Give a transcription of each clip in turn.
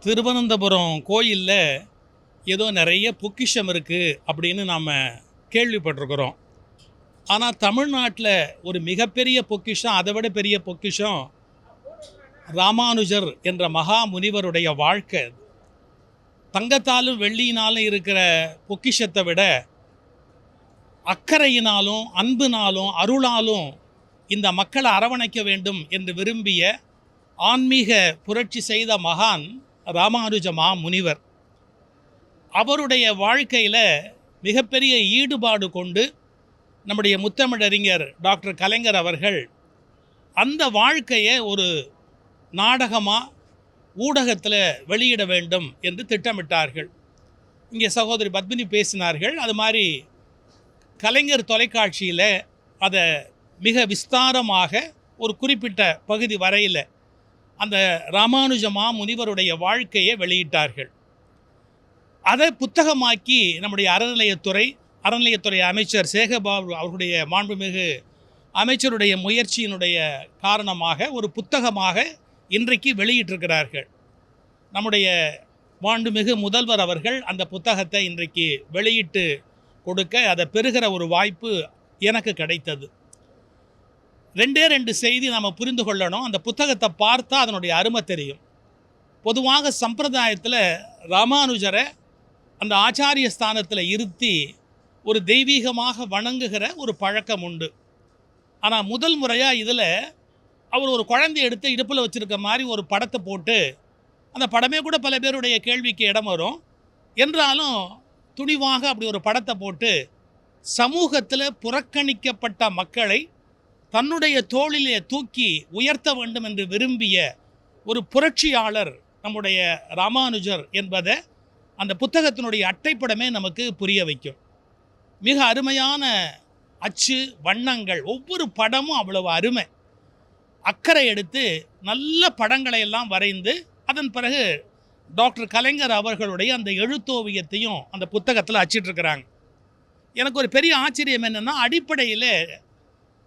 திருவனந்தபுரம் கோயிலில் ஏதோ நிறைய பொக்கிஷம் இருக்குது அப்படின்னு நாம் கேள்விப்பட்டிருக்கிறோம். ஆனால் தமிழ்நாட்டில் ஒரு மிகப்பெரிய பொக்கிஷம், அதை விட பெரிய பொக்கிஷம் ராமானுஜர் என்ற மகா முனிவருடைய வாழ்க்கை. தங்கத்தாலும் வெள்ளியினாலும் இருக்கிற பொக்கிஷத்தை விட அக்கறையினாலும் அன்பினாலும் அருளாலும் இந்த மக்களை அரவணைக்க வேண்டும் என்று விரும்பிய ஆன்மீக புரட்சி செய்த மகான் ராமானுஜ முனிவர். அவருடைய வாழ்க்கையில் மிகப்பெரிய ஈடுபாடு கொண்டு நம்முடைய முத்தமிழறிஞர் டாக்டர் கலைஞர் அவர்கள் அந்த வாழ்க்கையை ஒரு நாடகமாக ஊடகத்தில் வெளியிட வேண்டும் என்று திட்டமிட்டார்கள். இங்கே சகோதரி பத்மினி பேசினார்கள். அது மாதிரி கலைஞர் தொலைக்காட்சியில் அதை மிக விஸ்தாரமாக ஒரு குறிப்பிட்ட பகுதி வரையில் அந்த ராமானுஜ முனிவருடைய வாழ்க்கையை வெளியிட்டார்கள். அதை புத்தகமாக்கி நம்முடைய அறநிலையத்துறை அமைச்சர் சேகர்பாபு அவருடைய மாண்புமிகு அமைச்சருடைய முயற்சியினுடைய காரணமாக ஒரு புத்தகமாக இன்றைக்கு வெளியிட்டிருக்கிறார்கள். நம்முடைய மாண்புமிகு முதல்வர் அவர்கள் அந்த புத்தகத்தை இன்றைக்கு வெளியிட்டு கொடுக்க அதை பெறுகிற ஒரு வாய்ப்பு எனக்கு கிடைத்தது. ரெண்டு செய்தி நாம் புரிந்து கொள்ளணும். அந்த புத்தகத்தை பார்த்தா அதனுடைய அருமை தெரியும். பொதுவாக சம்பிரதாயத்தில் ராமானுஜரை அந்த ஆச்சாரிய ஸ்தானத்தில் இருத்தி ஒரு தெய்வீகமாக வணங்குகிற ஒரு பழக்கம் உண்டு. ஆனால் முதல் முறையாக இதில் அவர் ஒரு குழந்தைய எடுத்து இடுப்பில் வச்சுருக்க மாதிரி ஒரு படத்தை போட்டு, அந்த படமே கூட பல பேருடைய கேள்விக்கு இடம் வரும் என்றாலும் துணிவாக அப்படி ஒரு படத்தை போட்டு சமூகத்தில் புறக்கணிக்கப்பட்ட மக்களை தன்னுடைய தோளிலே தூக்கி உயர்த்த வேண்டும் என்று விரும்பிய ஒரு புரட்சியாளர் நம்முடைய ராமானுஜர் என்பதை அந்த புத்தகத்தினுடைய அட்டைப்படமே நமக்கு புரிய வைக்கும். மிக அருமையான அச்சு, வண்ணங்கள், ஒவ்வொரு படமும் அவ்வளவு அருமை. அக்கறை எடுத்து நல்ல படங்களை எல்லாம் வரைந்து அதன் பிறகு டாக்டர் கலைஞர் அவர்களுடைய அந்த எழுத்தோவியத்தையும் அந்த புத்தகத்தில் அச்சிட்ருக்கிறாங்க. எனக்கு ஒரு பெரிய ஆச்சரியம் என்னென்னா, அடிப்படையில்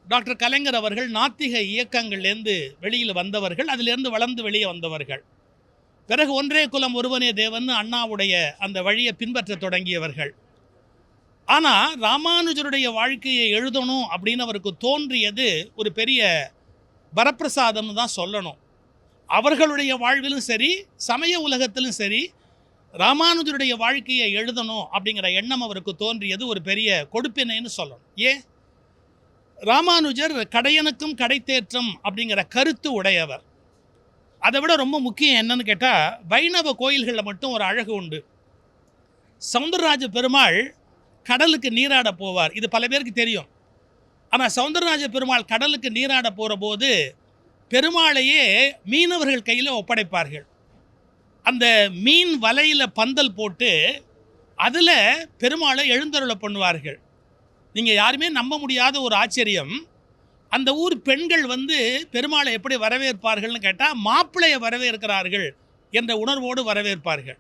டாக்டர் கலைஞர் அவர்கள் நாத்திக இயக்கங்கள்லேருந்து வெளியில் வந்தவர்கள், அதிலேருந்து வளர்ந்து வெளியே வந்தவர்கள். பிறகு ஒன்றே குலம் ஒருவனே தேவன் அண்ணாவுடைய அந்த வழியை பின்பற்ற தொடங்கியவர்கள். ஆனால் ராமானுஜருடைய வாழ்க்கையை எழுதணும் அப்படின்னு அவருக்கு தோன்றியது ஒரு பெரிய வரப்பிரசாதம்னு தான் சொல்லணும். அவர்களுடைய வாழ்விலும் சரி, சமய உலகத்திலும் சரி, ராமானுஜருடைய வாழ்க்கையை எழுதணும் அப்படிங்கிற எண்ணம் அவருக்கு தோன்றியது ஒரு பெரிய கொடுப்பினைன்னு சொல்லணும். ஏன்? ராமானுஜர் கடையனுக்கும் கடைத்தேற்றம் அப்படிங்கிற கருத்து உடையவர். அதை விட ரொம்ப முக்கியம் என்னன்னு கேட்டால், வைணவ கோயில்களில் மட்டும் ஒரு அழகு உண்டு. சௌந்தரராஜ பெருமாள் கடலுக்கு நீராட போவார். இது பல பேருக்கு தெரியும். ஆனால் சௌந்தரராஜ பெருமாள் கடலுக்கு நீராட போகிற போது பெருமாளையே மீனவர்கள் கையில் ஒப்படைப்பார்கள். அந்த மீன் வலையில் பந்தல் போட்டு அதில் பெருமாளை எழுந்தருளை பண்ணுவார்கள். நீங்கள் யாருமே நம்ப முடியாத ஒரு ஆச்சரியம், அந்த ஊர் பெண்கள் பெருமாளை எப்படி வரவேற்பார்கள்னு கேட்டால், மாப்பிள்ளையை வரவேற்கிறார்கள் என்ற உணர்வோடு வரவேற்பார்கள்.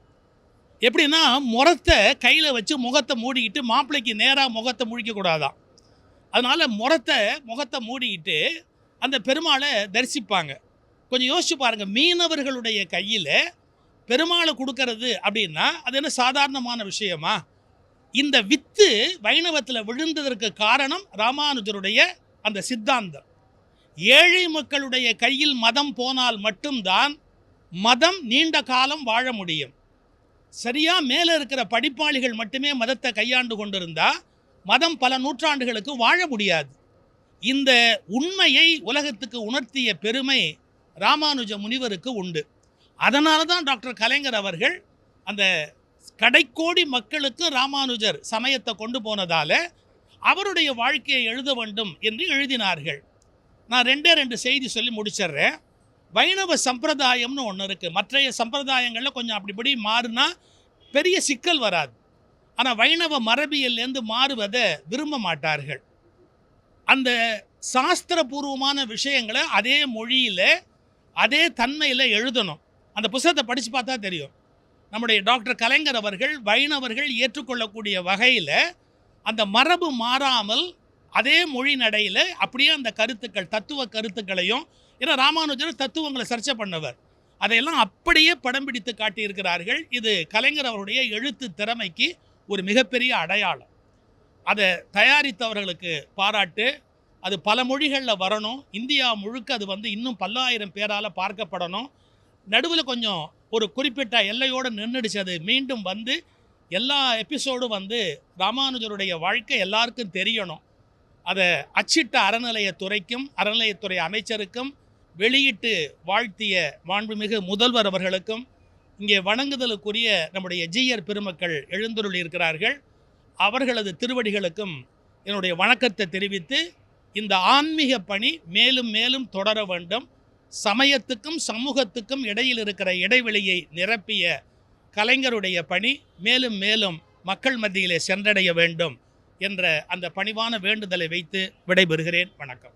எப்படின்னா, முறத்தை கையில் வச்சு முகத்தை மூடிக்கிட்டு மாப்பிள்ளைக்கு நேராக முகத்தை முழிக்கக்கூடாதான். அதனால் முகத்தை மூடிக்கிட்டு அந்த பெருமாளை தரிசிப்பாங்க. கொஞ்சம் யோசிச்சு பாருங்கள், மீனவர்களுடைய கையில் பெருமாளை கொடுக்கறது அப்படின்னா அது என்ன சாதாரணமான விஷயமா? இந்த வித்து வைணவத்தில் விழுந்ததற்கு காரணம் ராமானுஜருடைய அந்த சித்தாந்தம். ஏழை மக்களுடைய கையில் மதம் போனால் மட்டும்தான் மதம் நீண்ட காலம் வாழ முடியும். சரியாக மேலே இருக்கிற படிப்பாளிகள் மட்டுமே மதத்தை கையாண்டு கொண்டிருந்தால் மதம் பல நூற்றாண்டுகளுக்கு வாழ முடியாது. இந்த உண்மையை உலகத்துக்கு உணர்த்திய பெருமை ராமானுஜ முனிவருக்கு உண்டு. அதனால தான் டாக்டர் கலைஞர் அவர்கள் அந்த கடைக்கோடி மக்களுக்கு ராமானுஜர் சமயத்தை கொண்டு போனதால் அவருடைய வாழ்க்கையை எழுத வேண்டும் என்று எழுதினார்கள். நான் ரெண்டு செய்தி சொல்லி முடிச்சிடுறேன். வைணவ சம்பிரதாயம்னு ஒன்று இருக்குது. மற்றைய சம்பிரதாயங்களில் கொஞ்சம் அப்படிப்படி மாறுனா பெரிய சிக்கல் வராது. ஆனால் வைணவ மரபியல்லேருந்து மாறுவதை விரும்ப மாட்டார்கள். அந்த சாஸ்திரபூர்வமான விஷயங்களை அதே மொழியில் அதே தன்மையில் எழுதணும். அந்த புத்தகத்தை படித்து பார்த்தா தெரியும். நம்முடைய டாக்டர் கலைஞர் அவர்கள் வைணவர்கள் ஏற்றுக்கொள்ளக்கூடிய வகையில் அந்த மரபு மாறாமல் அதே மொழி நடையில் அப்படியே அந்த கருத்துக்கள், தத்துவ கருத்துக்களையும், ஏன்னா ராமானுஜர் தத்துவங்களை சர்ச்சை பண்ணவர், அதையெல்லாம் அப்படியே படம் பிடித்து காட்டியிருக்கிறார்கள். இது கலைஞர் அவருடைய எழுத்து திறமைக்கு ஒரு மிகப்பெரிய அடையாளம். அதை தயாரித்தவர்களுக்கு பாராட்டு. அது பல மொழிகளில் வரணும். இந்தியா முழுக்க அது இன்னும் பல்லாயிரம் பேரால் பார்க்கப்படணும். நடுவில் கொஞ்சம் ஒரு குறிப்பிட்ட எல்லையோடு நின்றுடுச்சு. அது மீண்டும் எல்லா எபிசோடும் ராமானுஜருடைய வாழ்க்கை எல்லாருக்கும் தெரியணும். அதை அச்சிட்ட அறநிலையத்துறைக்கும் அறநிலையத்துறை அமைச்சருக்கும் வெளியிட்டு வாழ்த்திய மாண்புமிகு முதல்வர் அவர்களுக்கும் இங்கே வணங்குதலுக்குரிய நம்முடைய ஜீயர் பெருமக்கள் எழுந்தருளி இருக்கிறார்கள். அவர்களது திருவடிகளுக்கும் என்னுடைய வணக்கத்தை தெரிவித்து, இந்த ஆன்மீக பணி மேலும் மேலும் தொடர வேண்டும். சமயத்துக்கும் சமூகத்துக்கும் இடையில் இருக்கிற இடைவெளியை நிரப்பிய கலைஞருடைய பணி மேலும் மேலும் மக்கள் மத்தியிலே சென்றடைய வேண்டும் என்ற அந்த பணிவான வேண்டுதலை வைத்து விடைபெறுகிறேன். வணக்கம்.